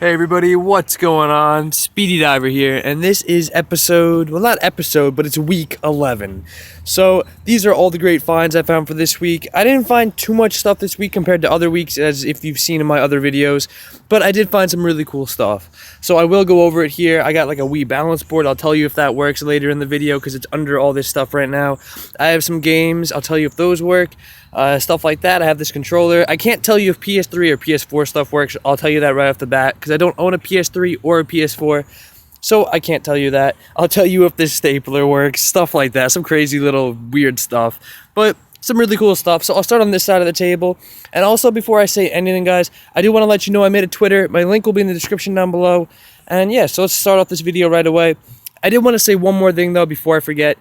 Hey everybody, what's going on? Speedy Diver here, and this is episode, well not episode, but it's week 11. So these are all the great finds I found for this week. I didn't find too much stuff this week compared to other weeks, as if you've seen in my other videos, but I did find some really cool stuff. So I will go over it here. I got like a Wii balance board. I'll tell you if that works later in the video because it's under all this stuff right now. I have some games. I'll tell you if those work. Stuff like that. I have this controller. I can't tell you if PS3 or PS4 stuff works. I'll tell you that right off the bat because I don't own a PS3 or a PS4, so I can't tell you that. I'll tell you if this stapler works, stuff like that, some crazy little weird stuff, but some really cool stuff. So I'll start on this side of the table. And also, before I say anything, guys, I do want to let you know I made a Twitter. My link will be in the description down below. And yeah, so let's start off this video right away. I did want to say one more thing though before I forget.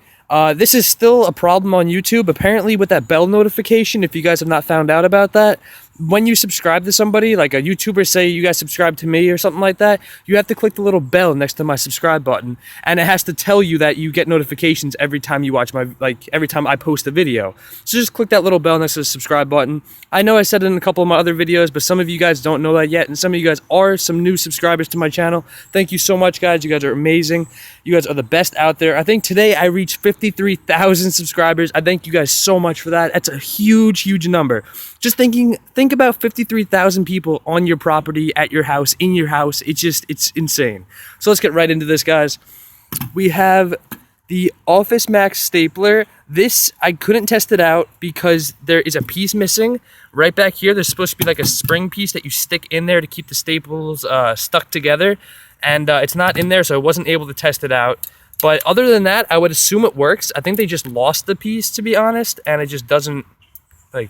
This is still a problem on YouTube, apparently, with that bell notification. If you guys have not found out about that, when you subscribe to somebody, like a YouTuber, say you guys subscribe to me or something like that, you have to click the little bell next to my subscribe button, and it has to tell you that you get notifications every time you watch every time I post a video. So just click that little bell next to the subscribe button. I know I said it in a couple of my other videos, but some of you guys don't know that yet, and some of you guys are some new subscribers to my channel. Thank you so much, guys. You guys are amazing. You guys are the best out there. I think today I reached 53,000 subscribers. I thank you guys so much for that. That's a huge, huge number. Just think about 53,000 people on your property, at your house, in your house. It's insane. So let's get right into this, guys. We have the Office Max stapler. This, I couldn't test it out because there is a piece missing. Right back here, there's supposed to be like a spring piece that you stick in there to keep the staples stuck together. And it's not in there, so I wasn't able to test it out. But other than that, I would assume it works. I think they just lost the piece, to be honest, and it just doesn't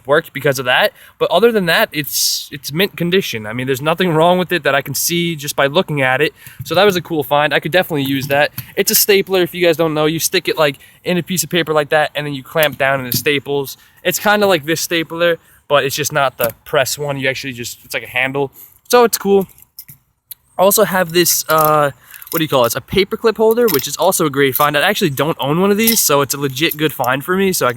work because of that. But other than that, it's mint condition. I mean, there's nothing wrong with it that I can see just by looking at it. So that was a cool find. I could definitely use that. It's a stapler. If you guys don't know, you stick it like in a piece of paper like that, and then you clamp down and it staples. It's kind of like this stapler, but it's just not the press one. You actually it's like a handle. So it's cool. I also have this, what do you call it? It's a paper clip holder, which is also a great find. I actually don't own one of these, so it's a legit good find for me. So I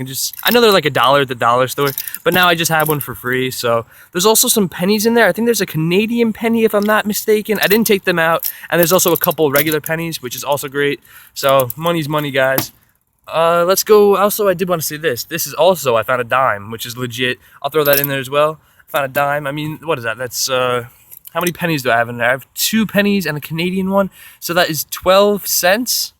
know they're like $1 at the dollar store, but now I just have one for free. So there's also some pennies in there. I think there's a Canadian penny, if I'm not mistaken. I didn't take them out. And there's also a couple regular pennies, which is also great. So money's money, guys. Let's go. Also, I did want to say this. This is also, I found a dime, which is legit. I'll throw that in there as well. I found a dime. I mean, what is that? That's, how many pennies do I have in there? I have 2 pennies and a Canadian one. So that is 12 cents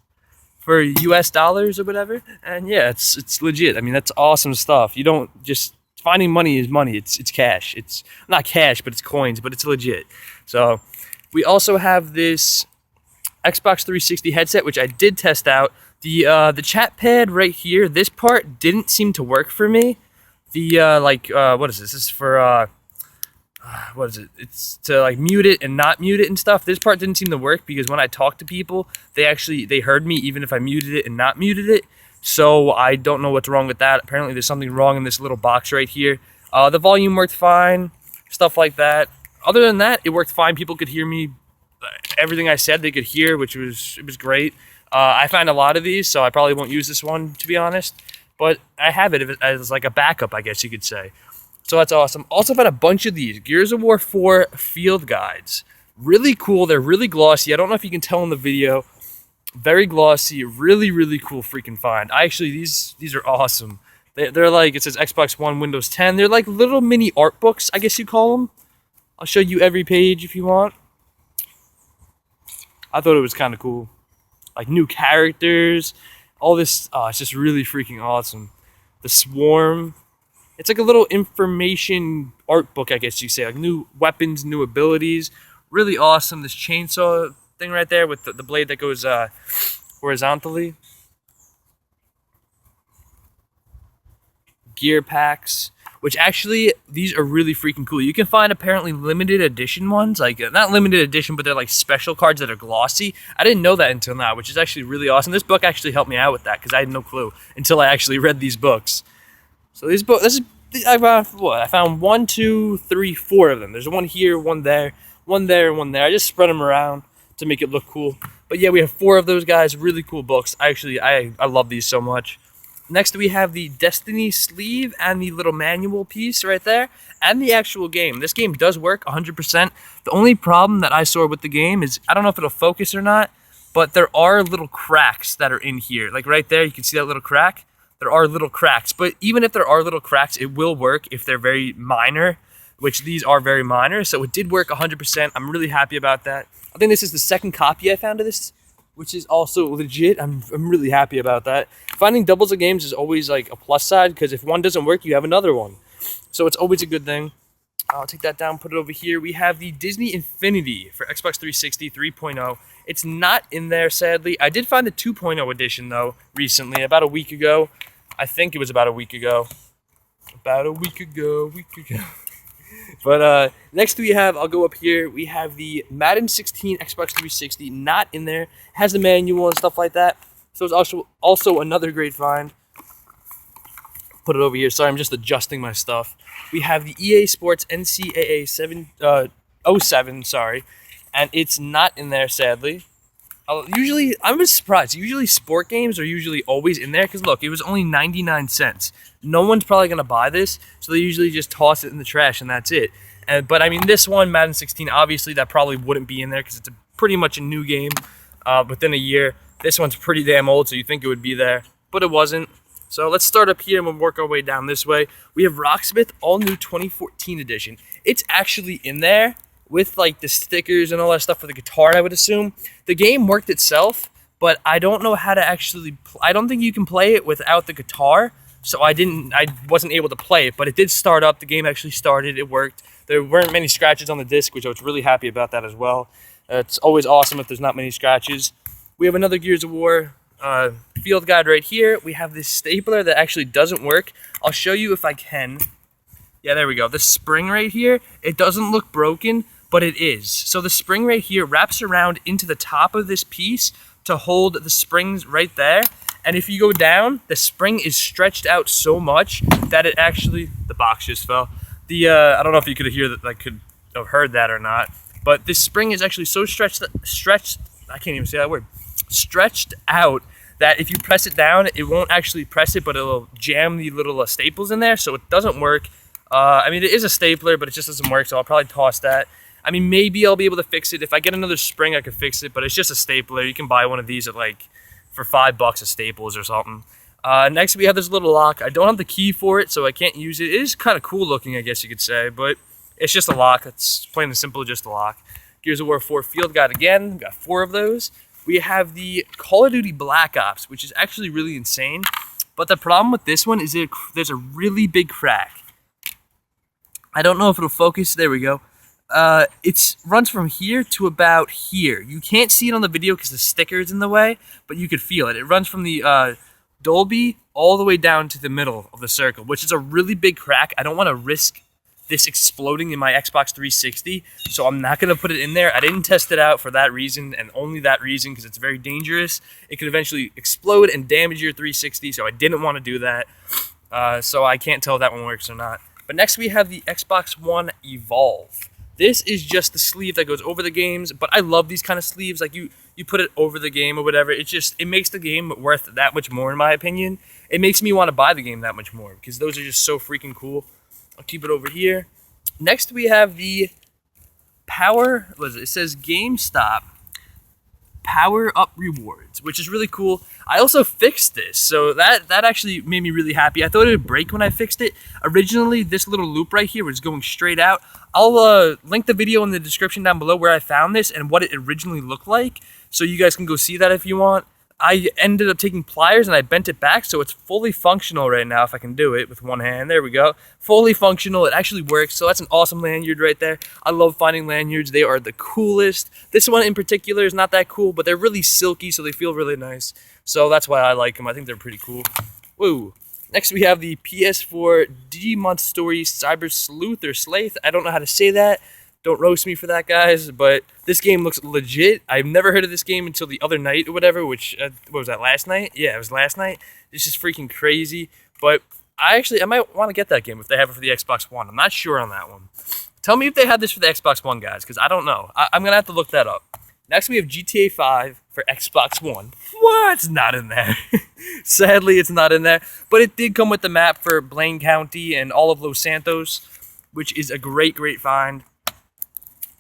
for US dollars or whatever. And yeah, it's legit. I mean, that's awesome stuff. You don't just, finding money is money. It's cash. It's not cash, but it's coins, but it's legit. So we also have this Xbox 360 headset, which I did test out. The chat pad right here, this part didn't seem to work for me. What is this? This is for, what is it? It's to like mute it and not mute it and stuff. This part didn't seem to work because when I talked to people, they heard me even if I muted it and not muted it. So I don't know what's wrong with that. Apparently there's something wrong in this little box right here. The volume worked fine, stuff like that. Other than that, it worked fine. People could hear me. Everything I said, they could hear, it was great. I find a lot of these, so I probably won't use this one, to be honest. But I have it as like a backup, I guess you could say. So that's awesome. Also found a bunch of these Gears of War 4 field guides. Really cool. They're really glossy. I don't know if you can tell in the video. Very glossy. Really, really cool freaking find. These are awesome. They're like, it says Xbox One, Windows 10. They're like little mini art books, I guess you call them. I'll show you every page if you want. I thought it was kind of cool. Like new characters. All this. Oh, it's just really freaking awesome. The Swarm. It's like a little information art book, I guess you say. Like new weapons, new abilities. Really awesome. This chainsaw thing right there with the blade that goes horizontally. Gear packs. Which actually, these are really freaking cool. You can find apparently limited edition ones. Like, not limited edition, but they're like special cards that are glossy. I didn't know that until now, which is actually really awesome. This book actually helped me out with that because I had no clue until I actually read these books. So these books, I found 1, 2, 3, 4 of them. There's one here, one there, one there, and one there. I just spread them around to make it look cool. But yeah, we have 4 of those guys. Really cool books. I love these so much. Next, we have the Destiny sleeve and the little manual piece right there, and the actual game. This game does work 100%. The only problem that I saw with the game is, I don't know if it'll focus or not, but there are little cracks that are in here. Like right there, you can see that little crack. There are little cracks, but even if there are little cracks, it will work if they're very minor, which these are very minor. So it did work 100%. I'm really happy about that. I think this is the second copy I found of this, which is also legit. I'm really happy about that. Finding doubles of games is always like a plus side, because if one doesn't work, you have another one. So it's always a good thing. I'll take that down, put it over here. We have the Disney Infinity for Xbox 360 3.0. It's not in there, sadly. I did find the 2.0 edition, though, recently, about a week ago. I think it was about a week ago. But next we have, I'll go up here, we have the Madden 16 Xbox 360, not in there. It has the manual and stuff like that. So it's also another great find. Put it over here. Sorry, I'm just adjusting my stuff. We have the EA Sports NCAA 07, sorry, and it's not in there, sadly. I'm surprised. Usually sport games are usually always in there, because look, it was only 99 cents. No one's probably going to buy this, so they usually just toss it in the trash and that's it. But I mean, this one, Madden 16, obviously that probably wouldn't be in there because it's pretty much a new game within a year. This one's pretty damn old, so you think it would be there, but it wasn't. So let's start up here and we'll work our way down this way. We have Rocksmith All New 2014 edition. It's actually in there with like the stickers and all that stuff for the guitar, I would assume. The game worked itself, but I don't know how to actually I don't think you can play it without the guitar, so I wasn't able to play it, but it did start up. The game actually started, it worked. There weren't many scratches on the disc, which I was really happy about that as well. It's always awesome if there's not many scratches. We have another Gears of War field guide right here. We have this stapler that actually doesn't work. I'll show you if I can. Yeah, there we go. The spring right here, it doesn't look broken, but it is. So the spring right here wraps around into the top of this piece to hold the springs right there. And if you go down, the spring is stretched out so much that it actually, the box just fell. I don't know if you could hear that, could have heard that or not, but this spring is actually so stretched, I can't even say that word, stretched out, that if you press it down, it won't actually press it, but it'll jam the little staples in there, so it doesn't work. I mean, it is a stapler, but it just doesn't work, so I'll probably toss that. I mean, maybe I'll be able to fix it. If I get another spring, I could fix it, but it's just a stapler. You can buy one of these at for $5 at Staples or something. Next, we have this little lock. I don't have the key for it, so I can't use it. It is kind of cool looking, I guess you could say, but it's just a lock. It's plain and simple, just a lock. Gears of War 4 field guide again. We've got 4 of those. We have the Call of Duty Black Ops, which is actually really insane. But the problem with this one is there's a really big crack. I don't know if it'll focus. There we go. It runs from here to about here. You can't see it on the video because the sticker is in the way, but you could feel it. It runs from the Dolby all the way down to the middle of the circle, which is a really big crack. I don't want to risk this exploding in my Xbox 360, so I'm not going to put it in there. I didn't test it out for that reason, and only that reason, because it's very dangerous. It could eventually explode and damage your 360, so I didn't want to do that. So I can't tell if that one works or not. But next we have the Xbox One Evolve. This is just the sleeve that goes over the games, but I love these kind of sleeves. Like you put it over the game or whatever. It makes the game worth that much more, in my opinion. It makes me want to buy the game that much more because those are just so freaking cool. I'll keep it over here. Next we have the it says Gamestop Power Up Rewards, which is really cool. I also fixed this, so that actually made me really happy. I thought it would break when I fixed it. Originally, this little loop right here was going straight out. I'll link the video in the description down below where I found this and what it originally looked like, so you guys can go see that if you want. I ended up taking pliers and I bent it back, so it's fully functional right now if I can do it with one hand. There we go. Fully functional. It actually works, so that's an awesome lanyard right there. I love finding lanyards. They are the coolest. This one in particular is not that cool, but they're really silky, so they feel really nice. So that's why I like them. I think they're pretty cool. Woo. Next we have the PS4 Digimon Story Cyber Sleuth or Slaith. I don't know how to say that. Don't roast me for that, guys, but this game looks legit. I've never heard of this game until the other night or whatever, which, what was that, last night? Yeah, it was last night. It's just freaking crazy, but I might want to get that game if they have it for the Xbox One. I'm not sure on that one. Tell me if they had this for the Xbox One, guys, because I don't know. I'm going to have to look that up. Next, we have GTA 5 for Xbox One. What? It's not in there. Sadly, it's not in there. But it did come with the map for Blaine County and all of Los Santos, which is a great, great find.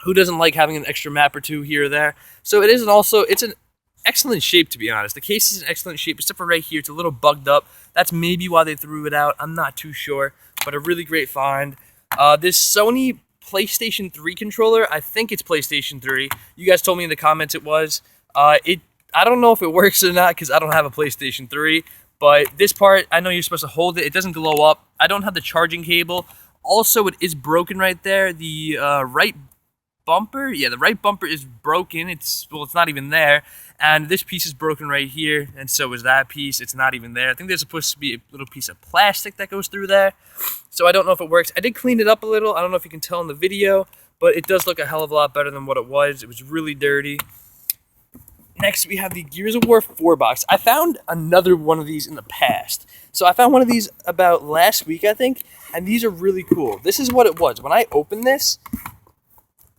Who doesn't like having an extra map or two here or there? So it is it's an excellent shape, to be honest. The case is in excellent shape, except for right here. It's a little bugged up. That's maybe why they threw it out. I'm not too sure, but a really great find. This Sony PlayStation 3 controller, I think it's PlayStation 3. You guys told me in the comments it was. I don't know if it works or not because I don't have a PlayStation 3, but this part, I know you're supposed to hold it. It doesn't glow up. I don't have the charging cable. Also, it is broken right there. The right bumper, yeah, the right bumper is broken. It's not even there. And this piece is broken right here, and so is that piece. It's not even there. I think there's supposed to be a little piece of plastic that goes through there. So I don't know if it works. I did clean it up a little. I don't know if you can tell in the video, but it does look a hell of a lot better than what it was. It was really dirty. Next, we have the Gears of War 4 box. I found another one of these in the past. So I found one of these about last week, I think, and these are really cool. This is what it was. When I opened this,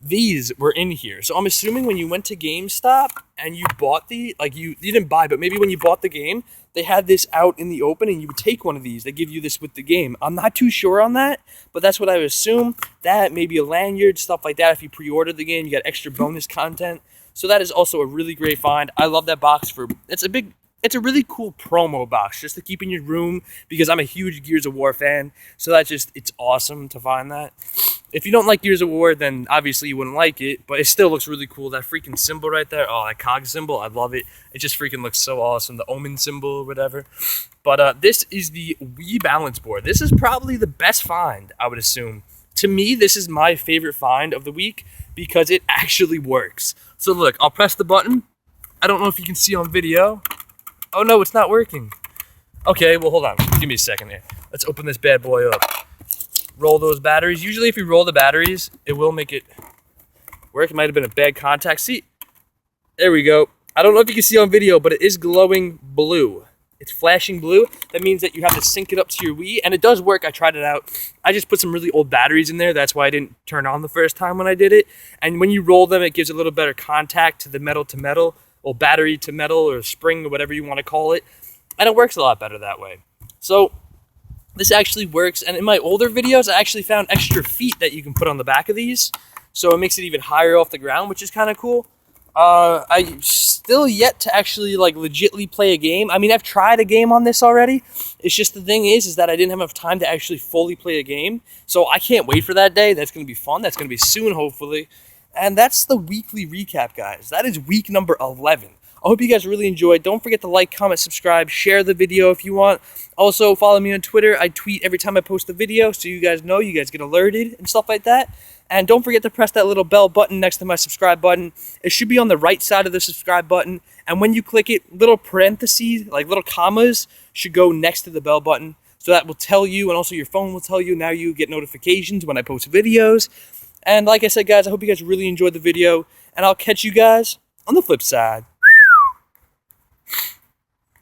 these were in here. So I'm assuming when you went to GameStop and you bought you didn't buy, but maybe when you bought the game, they had this out in the open and you would take one of these. They give you this with the game. I'm not too sure on that, but that's what I would assume. That, maybe a lanyard, stuff like that. If you pre-ordered the game, you got extra bonus content. So that is also a really great find. I love that box it's a really cool promo box just to keep in your room because I'm a huge Gears of War fan. So it's awesome to find that. If you don't like Gears of War, then obviously you wouldn't like it, but it still looks really cool. That freaking symbol right there, oh, that cog symbol, I love it. It just freaking looks so awesome, the Omen symbol or whatever. But this is the Wii balance board. This is probably the best find, I would assume. To me, this is my favorite find of the week because it actually works. So look, I'll press the button. I don't know if you can see on video. Oh no, it's not working. Okay, well, hold on. Give me a second here. Let's open this bad boy up. Roll those batteries. Usually if you roll the batteries, it will make it work. It might have been a bad contact. See, there we go. I don't know if you can see on video, but it is glowing blue. It's flashing blue. That means that you have to sync it up to your Wii, and it does work. I tried it out. I just put some really old batteries in there. That's why I didn't turn on the first time when I did it. And when you roll them, it gives a little better contact to the metal to metal, or battery to metal, or spring, or whatever you want to call it. And it works a lot better that way. So this actually works. And in my older videos, I actually found extra feet that you can put on the back of these. So it makes it even higher off the ground, which is kind of cool. I still yet to actually legitly play a game. I mean, I've tried a game on this already. It's just the thing is that I didn't have enough time to actually fully play a game. So I can't wait for that day. That's going to be fun. That's going to be soon, hopefully. And that's the weekly recap, guys. That is week number 11. I hope you guys really enjoyed. Don't forget to like, comment, subscribe, share the video if you want. Also, follow me on Twitter. I tweet every time I post a video, so you guys know, you guys get alerted and stuff like that. And don't forget to press that little bell button next to my subscribe button. It should be on the right side of the subscribe button. And when you click it, little parentheses, like little commas, should go next to the bell button. So that will tell you, and also your phone will tell you, now you get notifications when I post videos. And like I said, guys, I hope you guys really enjoyed the video. And I'll catch you guys on the flip side.